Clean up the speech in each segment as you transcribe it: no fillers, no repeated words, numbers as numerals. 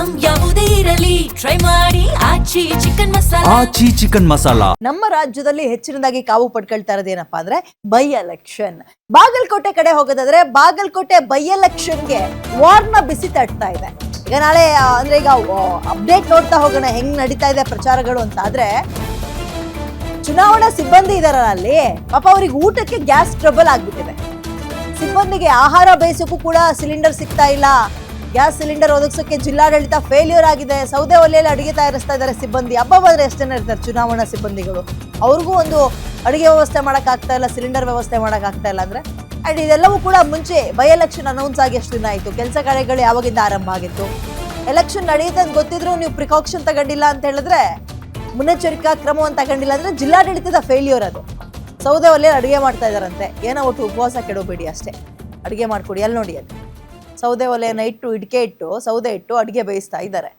Item ಯಾವುದೇ ಇರಲಿ try ಮಾಡಿ ಆಚಿ ಚಿಕನ್ ಮಸಾಲಾ. ನಮ್ಮ ರಾಜ್ಯದಲ್ಲಿ ಹೆಚ್ಚಿನದಾಗಿ ಕಾವು ಪಡ್ಕೊಳ್ತಾ ಇರೋದೇನಪ್ಪಾ ಅಂದ್ರೆ ಬೈ ಎಲೆಕ್ಷನ್. ಬಾಗಲಕೋಟೆ ಕಡೆ ಹೋಗೋದಾದ್ರೆ ಬಾಗಲಕೋಟೆ ಬೈ ಎಲೆಕ್ಷನ್ಗೆ ವಾರ್ನ ಬಿಸಿ ತಟ್ತಾ ಇದೆ. ಈಗ ನಾಳೆ ಅಂದ್ರೆ ಈಗ ಅಪ್ಡೇಟ್ ನೋಡ್ತಾ ಹೋಗೋಣ ಹೆಂಗ್ ನಡೀತಾ ಇದೆ ಪ್ರಚಾರಗಳು ಅಂತ. ಆದ್ರೆ ಚುನಾವಣಾ ಸಿಬ್ಬಂದಿ ಇದಾರಲ್ಲ ಅಲ್ಲಿ, ಪಾಪ ಅವ್ರಿಗೆ ಊಟಕ್ಕೆ ಗ್ಯಾಸ್ ಟ್ರಬಲ್ ಆಗ್ಬಿಟ್ಟಿದೆ. ಸಿಬ್ಬಂದಿಗೆ ಆಹಾರ ಬೇಯಿಸೋಕ್ಕೂ ಕೂಡ ಸಿಲಿಂಡರ್ ಸಿಗ್ತಾ ಇಲ್ಲ. ಗ್ಯಾಸ್ ಸಿಲಿಂಡರ್ ಒದಗಿಸೋಕೆ ಜಿಲ್ಲಾಡಳಿತ ಫೇಲ್ಯೂರ್ ಆಗಿದೆ. ಸೌದೆ ಒಲೆಯಲ್ಲಿ ಅಡುಗೆ ತಯಾರಿಸ್ತಾ ಇದ್ದಾರೆ ಸಿಬ್ಬಂದಿ. ಹಬ್ಬ ಬಂದ್ರೆ ಎಷ್ಟು ಜನ ಇರ್ತಾರೆ ಚುನಾವಣಾ ಸಿಬ್ಬಂದಿಗಳು, ಅವ್ರಿಗೂ ಒಂದು ಅಡುಗೆ ವ್ಯವಸ್ಥೆ ಮಾಡೋಕ್ಕಾಗ್ತಾ ಇಲ್ಲ, ಸಿಲಿಂಡರ್ ವ್ಯವಸ್ಥೆ ಮಾಡೋಕ್ಕಾಗ್ತಾ ಇಲ್ಲ ಅಂದ್ರೆ. ಅಂಡ್ ಇದೆಲ್ಲವೂ ಕೂಡ ಮುಂಚೆ ಬೈ ಎಲೆಕ್ಷನ್ ಅನೌನ್ಸ್ ಆಗಿ ಎಷ್ಟು ದಿನ ಆಯಿತು, ಕೆಲಸ ಕಾರ್ಯಗಳು ಯಾವಾಗಿಂದ ಆರಂಭ ಆಗಿತ್ತು, ಎಲೆಕ್ಷನ್ ನಡೆಯುತ್ತೆ ಅಂತ ಗೊತ್ತಿದ್ರು ನೀವು ಪ್ರಿಕಾಕ್ಷನ್ ತಗೊಂಡಿಲ್ಲ ಅಂತ ಹೇಳಿದ್ರೆ, ಮುನ್ನೆಚ್ಚರಿಕಾ ಕ್ರಮವನ್ನು ತಗೊಂಡಿಲ್ಲ ಅಂದ್ರೆ ಜಿಲ್ಲಾಡಳಿತದ ಫೇಲ್ಯೂರ್ ಅದು. ಸೌದೆ ಒಲೆಯಲ್ಲಿ ಅಡುಗೆ ಮಾಡ್ತಾ ಇದ್ದಾರಂತೆ, ಏನೋ ಒಟ್ಟು ಉಪವಾಸ ಕೆಡೋಬೇಡಿ ಅಷ್ಟೇ, ಅಡುಗೆ ಮಾಡ್ಕೊಡಿ. ಅಲ್ಲಿ ನೋಡಿ, ಅಲ್ಲಿ ಸೌದೆ ಒಲೆಯನ್ನು ಇಟ್ಟು ಇಡ್ಕೆ ಇಟ್ಟು ಸೌದೆ ಇಟ್ಟು ಅಡುಗೆ ಬೇಯಿಸ್ತಾ ಇದ್ದಾರೆ.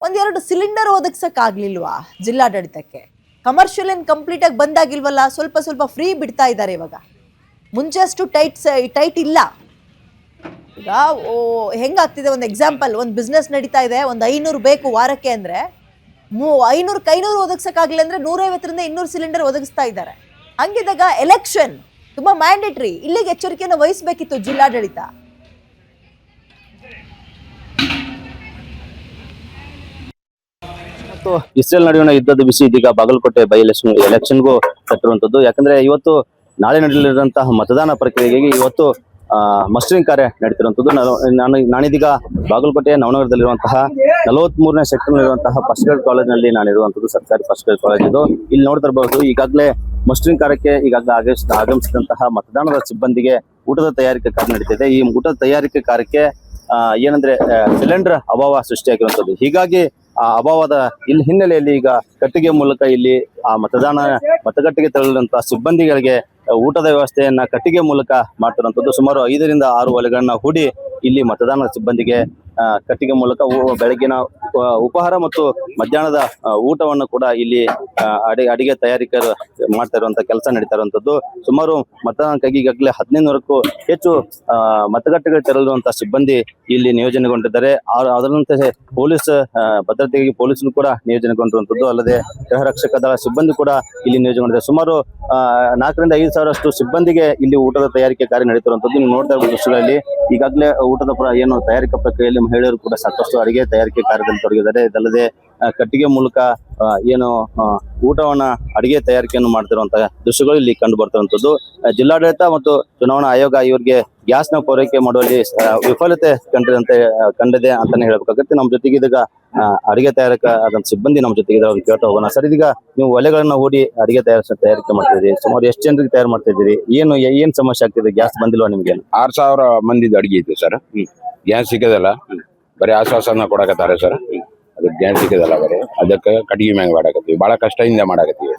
ಒಂದೆರಡು ಸಿಲಿಂಡರ್ ಒದಗಿಸೋಕ್ಕಾಗ್ಲಿಲ್ವಾ ಜಿಲ್ಲಾಡಳಿತಕ್ಕೆ? ಕಮರ್ಷಿಯಲ್ ಏನು ಕಂಪ್ಲೀಟ್ ಆಗಿ ಬಂದಾಗಿಲ್ವಲ್ಲ, ಸ್ವಲ್ಪ ಸ್ವಲ್ಪ ಫ್ರೀ ಬಿಡ್ತಾ ಇದ್ದಾರೆ ಇವಾಗ. ಮುಂಚೆ ಅಷ್ಟು ಟೈಟ್ ಇಲ್ಲ. ಈಗ ಹೆಂಗಾಗ್ತಿದೆ, ಒಂದು ಎಕ್ಸಾಂಪಲ್, ಒಂದು ಬಿಸ್ನೆಸ್ ನಡೀತಾ ಇದೆ, ಒಂದು 500 ಬೇಕು ವಾರಕ್ಕೆ ಅಂದರೆ 500 ಒದಗಿಸೋಕ್ಕಾಗಲಿಲ್ಲ ಅಂದರೆ 150ರಿಂದ 200 ಸಿಲಿಂಡರ್ ಒದಗಿಸ್ತಾ ಇದ್ದಾರೆ. ಹಂಗಿದಾಗ ಎಲೆಕ್ಷನ್ ತುಂಬಾ ಮ್ಯಾಂಡೇಟರಿ. ಇಲ್ಲಿಗೆ ಎಚ್ಚರಿಕೆಯನ್ನು ವಹಿಸಬೇಕಿತ್ತು ಜಿಲ್ಲಾಡಳಿತ. ಮತ್ತು ಇಸ್ರೇಲ್ ನಡುವಿನ ಯುದ್ಧದ ಬಿಸಿ ಇದೀಗ ಬಾಗಲಕೋಟೆ ಬೈ ಎಲೆಕ್ಷನ್ಗೂ ತಟ್ಟಿರುವಂತದ್ದು. ಯಾಕಂದ್ರೆ ಇವತ್ತು ನಾಳೆ ನಡೆಯಲಿರುವಂತಹ ಮತದಾನ ಪ್ರಕ್ರಿಯೆಗೆ ಇವತ್ತು ಮಸ್ಟರಿಂಗ್ ಕಾರ್ಯ ನಡೀತಿರುವಂತದ್ದು. ನಾನಿದೀಗ ಬಾಗಲಕೋಟೆಯ ನವನಗರದಲ್ಲಿರುವಂತಹ 43ನೇ ಸೆಕ್ಟರ್ನಲ್ಲಿರುವಂತಹ ಫಸ್ಟ್ ಗ್ರೇಡ್ ಕಾಲೇಜ್ನಲ್ಲಿ ನಾನಿರುವಂತದ್ದು, ಸರ್ಕಾರಿ ಫಸ್ಟ್ ಗ್ರೇಡ್ ಕಾಲೇಜ್ ಇದು. ಇಲ್ಲಿ ನೋಡ್ತಿರ್ಬಹುದು, ಈಗಾಗಲೇ ಮಸ್ಟರಿಂಗ್ ಕಾರ್ಯಕ್ಕೆ ಈಗಾಗಲೇ ಆಗಮಿಸಿದಂತಹ ಮತದಾನದ ಸಿಬ್ಬಂದಿಗೆ ಊಟದ ತಯಾರಿಕೆ ಕಾರ್ಯ ನಡೀತಿದೆ. ಈ ಊಟದ ತಯಾರಿಕೆ ಕಾರ್ಯಕ್ಕೆ ಏನಂದ್ರೆ ಸಿಲಿಂಡರ್ ಅಭಾವ ಸೃಷ್ಟಿಯಾಗಿರುವಂತದ್ದು. ಹೀಗಾಗಿ ಆ ಅಭಾವದ ಹಿನ್ನೆಲೆಯಲ್ಲಿ ಈಗ ಕಟ್ಟಿಗೆ ಮೂಲಕ ಇಲ್ಲಿ ಆ ಮತಗಟ್ಟೆಗೆ ತೆರಳಿದಂತಹ ಸಿಬ್ಬಂದಿಗಳಿಗೆ ಊಟದ ವ್ಯವಸ್ಥೆಯನ್ನ ಕಟ್ಟಿಗೆ ಮೂಲಕ ಮಾಡ್ತಿರುವಂತದ್ದು. ಸುಮಾರು 5ರಿಂದ 6 ಒಲೆಗಳನ್ನ ಹೂಡಿ ಇಲ್ಲಿ ಮತದಾನ ಸಿಬ್ಬಂದಿಗೆ ಕಟ್ಟಿಗೆ ಮೂಲಕ ಬೆಳಗಿನ ಉಪಹಾರ ಮತ್ತು ಮಧ್ಯಾಹ್ನದ ಊಟವನ್ನು ಕೂಡ ಇಲ್ಲಿ ಅಡಿಗೆ ತಯಾರಿಕರು ಮಾಡ್ತಾ ಇರುವಂತ ಕೆಲಸ ನಡೀತಾ ಇರುವಂತದ್ದು. ಸುಮಾರು ಮತದಾನಕ್ಕಾಗಿ ಈಗಾಗಲೇ 1500ಕ್ಕೂ ಹೆಚ್ಚು ಮತಗಟ್ಟೆಗಳು ತೆರಳುವಂತಹ ಸಿಬ್ಬಂದಿ ಇಲ್ಲಿ ನಿಯೋಜನೆಗೊಂಡಿದ್ದಾರೆ. ಅದರಂತೆ ಪೊಲೀಸ್ ಭದ್ರತೆಗೆ ಪೊಲೀಸರು ಕೂಡ ನಿಯೋಜನೆಗೊಂಡಿರುವಂತದ್ದು. ಅಲ್ಲದೆ ಗೃಹ ರಕ್ಷಕ ದಳ ಸಿಬ್ಬಂದಿ ಕೂಡ ಇಲ್ಲಿ ನಿಯೋಜನೆಗೊಂಡಿದ್ದಾರೆ. ಸುಮಾರು 4ರಿಂದ 5 ಸಾವಿರಷ್ಟು ಸಿಬ್ಬಂದಿಗೆ ಇಲ್ಲಿ ಊಟದ ತಯಾರಿಕೆ ಕಾರ್ಯ ನಡೀತಿರುವಂತದ್ದು. ನೀವು ನೋಡ್ತಾ ಇರುವ ದೃಶ್ಯಗಳಲ್ಲಿ ಈಗಾಗಲೇ ಊಟದ ಏನು ತಯಾರಿಕಾ ಪ್ರಕ್ರಿಯೆಯಲ್ಲಿ ಮಹಿಳೆಯರು ಕೂಡ ಸಾಕಷ್ಟು ಅಡುಗೆ ತಯಾರಿಕೆ ಕಾರ್ಯದಲ್ಲಿ ತೊಡಗಿದ್ದಾರೆ. ಇದಲ್ಲದೆ ಕಟ್ಟಿಗೆ ಮೂಲಕ ಏನು ಊಟವನ್ನ ಅಡಿಗೆ ತಯಾರಿಕೆಯನ್ನು ಮಾಡ್ತಿರುವಂತಹ ದೃಶ್ಯಗಳು ಇಲ್ಲಿ ಕಂಡು ಬರ್ತಿರುವಂತದ್ದು. ಜಿಲ್ಲಾಡಳಿತ ಮತ್ತು ಚುನಾವಣಾ ಆಯೋಗ ಇವರಿಗೆ ಗ್ಯಾಸ್ನ ಪೂರೈಕೆ ಮಾಡುವಲ್ಲಿ ವಿಫಲತೆ ಕಂಡಿದೆ ಅಂತಾನೆ ಹೇಳ್ಬೇಕಾಗುತ್ತೆ. ನಮ್ಮ ಜೊತೆಗೆ ಇದೀಗ ಅಡಿಗೆ ತಯಾರಕ ಆದಂತ ಸಿಬ್ಬಂದಿ ನಮ್ಮ ಜೊತೆಗೆ ಅವ್ರಿಗೆ ಕೇಳ್ತಾ ಹೋಗೋಣ. ಸರ್, ಇದೀಗ ನೀವು ಒಲೆಗಳನ್ನ ಹೂಡಿ ಅಡಿಗೆ ತಯಾರಿಕೆ ಮಾಡ್ತಿದ್ದೀರಿ, ಸುಮಾರು ಎಷ್ಟು ಜನರಿಗೆ ತಯಾರು ಮಾಡ್ತಾ ಇದ್ದೀರಿ? ಏನ್ ಸಮಸ್ಯೆ ಆಗ್ತಿದೆ? ಗ್ಯಾಸ್ ಬಂದಿಲ್ವಾ ನಿಮ್ಗೆ? 6000 ಮಂದಿದ ಅಡಿಗೆ ಐತಿ ಸರ್. ಗ್ಯಾಸ್ ಸಿಕ್ಕದಲ್ಲ, ಬರೀ ಆಶ್ವಾಸನ ಕೊಡಕತ್ತಾರೆ ಸರ್. ಅದಕ್ಕೆ ಗ್ಯಾಸ್ ಸಿಕ್ಕದಲ್ಲ, ಬರೀ ಅದಕ್ಕೆ ಕಟ್ಟಿಗೆ ಮ್ಯಾಗ ಮಾಡಾಕತ್ತೀವಿ. ಬಹಳ ಕಷ್ಟದಿಂದ ಮಾಡಾಕತ್ತೀವಿ.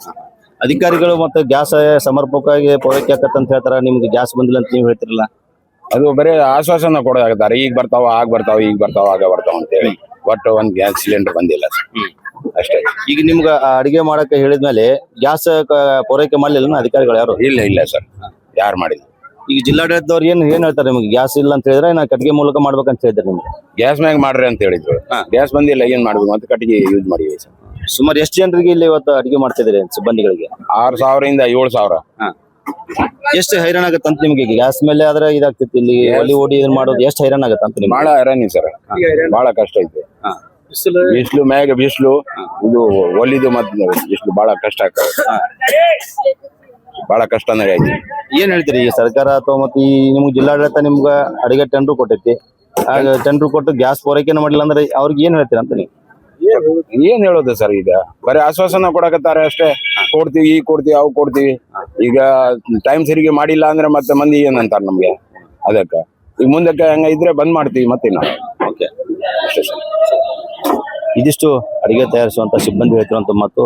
ಅಧಿಕಾರಿಗಳು ಮತ್ತೆ ಗ್ಯಾಸ್ ಸಮರ್ಪಕವಾಗಿ ಪೂರೈಕೆ ಆಕತ್ತಂತ ಹೇಳ್ತಾರ, ನಿಮ್ಗೆ ಗ್ಯಾಸ್ ಬಂದಿಲ್ಲ ಅಂತ ನೀವು ಹೇಳ್ತಿರಲ್ಲ? ಅದು ಬರೀ ಆಶ್ವಾಸನ ಕೊಡಾಕತ್ತಾರೆ. ಈಗ ಬರ್ತಾವ, ಆಗ ಬರ್ತಾವ, ಈಗ ಬರ್ತಾವ, ಆಗ ಬರ್ತಾವ ಅಂತೇಳಿ. ಒಟ್ಟು ಒಂದ್ ಗ್ಯಾಸ್ ಸಿಲಿಂಡರ್ ಬಂದಿಲ್ಲ ಸರ್, ಅಷ್ಟೇ. ಈಗ ನಿಮ್ಗ ಅಡಿಗೆ ಮಾಡಕ್ಕೆ ಹೇಳಿದ್ಮೇಲೆ ಗ್ಯಾಸ್ ಪೂರೈಕೆ ಮಾಡ್ಲಿಲ್ಲ ಅಧಿಕಾರಿಗಳು ಯಾರು? ಇಲ್ಲ ಸರ್, ಯಾರು ಮಾಡಿದ್ರು? ಈಗ ಜಿಲ್ಲಾಡಳಿತದವ್ರು ಏನ್ ಹೇಳ್ತಾರೆ ನಿಮ್ಗೆ? ಗ್ಯಾಸ್ ಇಲ್ಲ ಅಂತ ಹೇಳಿದ್ರೆ ನಾ ಕಟ್ಟಿಗೆ ಮೂಲಕ ಮಾಡ್ಬೇಕಂತ ಹೇಳಿದ್ರೆ ನಿಮ್ಗೆ ಗ್ಯಾಸ್ ಮ್ಯಾಗ ಮಾಡ್ರಿ ಅಂತ ಹೇಳಿದ್ರು. ಗ್ಯಾಸ್ ಬಂದಿಲ್ಲ, ಏನ್ ಮಾಡ್ಬೇಕು ಅಂತ ಕಟ್ಟಿಗೆ ಯೂಸ್ ಮಾಡಿವಿ ಸರ್. ಸುಮಾರು ಎಷ್ಟು ಜನರಿಗೆ ಇಲ್ಲಿ ಇವತ್ತು ಅಡಿಗೆ ಮಾಡ್ತಿದ್ದೀರಿ ಸಿಬ್ಬಂದಿಗಳಿಗೆ? 6000ರಿಂದ 7000. ಎಷ್ಟು ಹೈರಾಣ ಆಗತ್ತೆ ಅಂತ ನಿಮ್ಗೆ? ಗ್ಯಾಸ್ ಮೇಲೆ ಆದ್ರೆ ಇದಾಗ್ತಿತ್ತು, ಇಲ್ಲಿ ಒಲಿ ಓಡಿ ಮಾಡೋದು ಎಷ್ಟು ಹೈರಾಣ ಆಗತ್ತೆ ಅಂತ ನಿಮ್ಗೆ? ಬಹಳ ಹೈರಾಣಿ ಸರ್, ಬಹಳ ಕಷ್ಟ ಐತೆ. ಬಿಸಿಲು ಮ್ಯಾಗ ಬಿಸಿಲು, ಇದು ಒಲಿದು ಮತ್ತೆ ಬಿಸಿಲು, ಬಹಳ ಕಷ್ಟ ಆಗ್ತದೆ. ಬಹಳ ಕಷ್ಟನೇ ಐತಿ. ಏನ್ ಹೇಳ್ತೀರಿ? ಈ ಸರ್ಕಾರ ಅಥವಾ ಮತ್ತೆ ಈ ನಿಮ್ಗೆ ಜಿಲ್ಲಾಡಳಿತ ನಿಮ್ಗ ಅಡಿಗೆ ಟೆಂಡರ್ ಕೊಟ್ಟೈತಿ, ಟೆಂಡರ್ ಕೊಟ್ಟು ಗ್ಯಾಸ್ ಪೂರೈಕೆನ ಮಾಡಿಲ್ಲ ಅಂದ್ರೆ ಅವ್ರಿಗೆ ಏನ್ ಹೇಳ್ತೀರ ಅಂತ ನೀವು? ಏನ್ ಹೇಳೋದು ಸರ್? ಈಗ ಬರೀ ಆಶ್ವಾಸನ ಕೊಡಕತ್ತಾರೆ ಅಷ್ಟೇ. ಕೊಡ್ತೀವಿ, ಈಗ ಕೊಡ್ತೀವಿ, ಅವು ಕೊಡ್ತೀವಿ. ಈಗ ಟೈಮ್ ಸರಿಗೆ ಮಾಡಿಲ್ಲ ಅಂದ್ರೆ ಮತ್ತೆ ಮಂದಿ ಏನಂತಾರ ನಮ್ಗೆ. ಅದಕ್ಕೆ ಈಗ ಮುಂದಕ್ಕೆ ಹಂಗ ಇದ್ರೆ ಬಂದ್ ಮಾಡ್ತೀವಿ ಮತ್ತೆ ನಾವು. ಓಕೆ, ಅಷ್ಟೇ ಸರ್. ಇದಿಷ್ಟು ಅಡಿಗೆ ತಯಾರಿಸುವಂತ ಸಿಬ್ಬಂದಿ ಹೇಳ್ತಿರುವಂತ ಮತ್ತು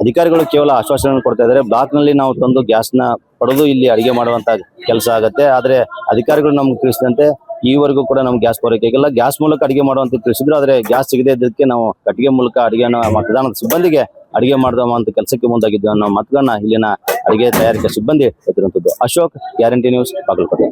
ಅಧಿಕಾರಿಗಳು ಕೇವಲ ಆಶ್ವಾಸನೆ ಕೊಡ್ತಾ ಇದ್ದಾರೆ. ಬ್ಲಾಕ್ ನಲ್ಲಿ ನಾವು ತಂದು ಗ್ಯಾಸ್ನ ಪಡೆದು ಇಲ್ಲಿ ಅಡಿಗೆ ಮಾಡುವಂತ ಕೆಲಸ ಆಗತ್ತೆ. ಆದ್ರೆ ಅಧಿಕಾರಿಗಳು ನಮ್ಗೆ ತಿಳಿಸಿದಂತೆ ಈವರೆಗೂ ಕೂಡ ನಮ್ಗೆ ಗ್ಯಾಸ್ ಪೂರೈಕೆಗಿಲ್ಲ. ಗ್ಯಾಸ್ ಮೂಲಕ ಅಡಿಗೆ ಮಾಡುವಂತ ತಿಳಿಸಿದ್ರು, ಆದ್ರೆ ಗ್ಯಾಸ್ ಸಿಗದೆ ಇದ್ದಕ್ಕೆ ನಾವು ಕಟ್ಟಿಗೆ ಮೂಲಕ ಅಡಿಗೆನ ಮತದಾನದ ಸಿಬ್ಬಂದಿಗೆ ಅಡಿಗೆ ಮಾಡುವಂತ ಕೆಲಸಕ್ಕೆ ಮುಂದಾಗಿದ್ದೇವೆ ಅನ್ನೋ ಮತಗಳನ್ನ ಇಲ್ಲಿನ ಅಡಿಗೆ ತಯಾರಿಕಾ ಸಿಬ್ಬಂದಿ ಹೇಳ್ತಿರುವಂತದ್ದು. Ashok, Guarantee News, Bagalkot.